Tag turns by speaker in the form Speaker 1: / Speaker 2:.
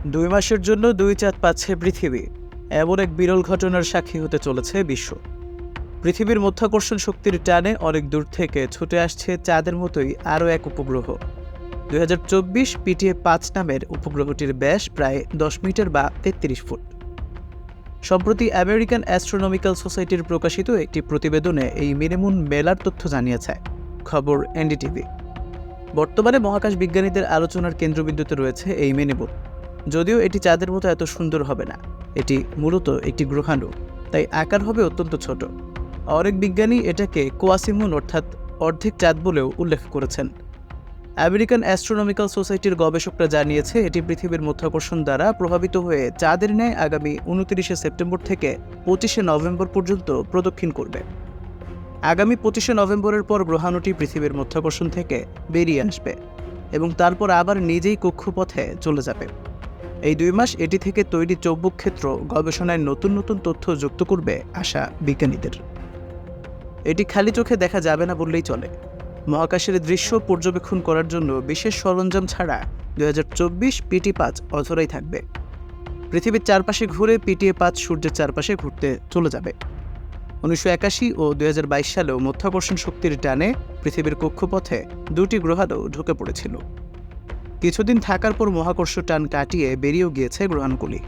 Speaker 1: 2 মাসের জন্য 2 চাঁদ পাচ্ছে পৃথিবী। এমন এক বিরল ঘটনার সাক্ষী হতে চলেছে বিশ্ব। পৃথিবীর মধ্যাকর্ষণ শক্তির টানে অনেক দূর থেকে ছুটে আসছে চাঁদের মতোই আরও এক উপগ্রহ। 2024 PTA-5 নামের উপগ্রহটির ব্যাস প্রায় 10 মিটার বা 33 ফুট। সম্প্রতি আমেরিকান অ্যাস্ট্রোনমিক্যাল সোসাইটির প্রকাশিত একটি প্রতিবেদনে এই মিনিমুন মেলার তথ্য জানিয়েছে। খবর এনডিটিভি। বর্তমানে মহাকাশ বিজ্ঞানীদের আলোচনার কেন্দ্রবিন্দুতে রয়েছে এই মিনিমুন। যদিও এটি চাঁদের মতো এত সুন্দর হবে না, এটি মূলত একটি গ্রহাণু, তাই আকার হবে অত্যন্ত ছোট। অনেক বিজ্ঞানী এটাকে কোয়াসিমুন অর্থাৎ অর্ধেক চাঁদ বলেও উল্লেখ করেছেন। আমেরিকান অ্যাস্ট্রোনমিক্যাল সোসাইটির গবেষকরা জানিয়েছে এটি পৃথিবীর মধ্যাকর্ষণ দ্বারা প্রভাবিত হয়ে চাঁদের ন্যায় আগামী 29শে সেপ্টেম্বর থেকে 25শে নভেম্বর পর্যন্ত প্রদক্ষিণ করবে। আগামী 25শে নভেম্বরের পর গ্রহাণুটি পৃথিবীর মধ্যাকর্ষণ থেকে বেরিয়ে আসবে এবং তারপর আবার নিজেই কক্ষপথে চলে যাবে। এই 2 মাস এটি থেকে তৈরি চৌম্বক ক্ষেত্র গবেষণায় নতুন নতুন তথ্য যুক্ত করবে আশা বিজ্ঞানীদের। এটি খালি চোখে দেখা যাবে না বললেই চলে। মহাকাশের দৃশ্য পর্যবেক্ষণ করার জন্য বিশেষ সরঞ্জাম ছাড়া 2024 PT-5 অধরাই থাকবে। পৃথিবীর চারপাশে ঘুরে PTA-5 সূর্যের চারপাশে ঘুরতে চলে যাবে। 1981 ও 2022 সালেও মধ্যাকর্ষণ শক্তির টানে পৃথিবীর কক্ষপথে 2টি গ্রহাণু ঢুকে পড়েছিল। কিছুদিন থাকার পর মহাকর্ষ টান কাটিয়ে বেরিয়েও গিয়েছে গ্রহাণুগুলি।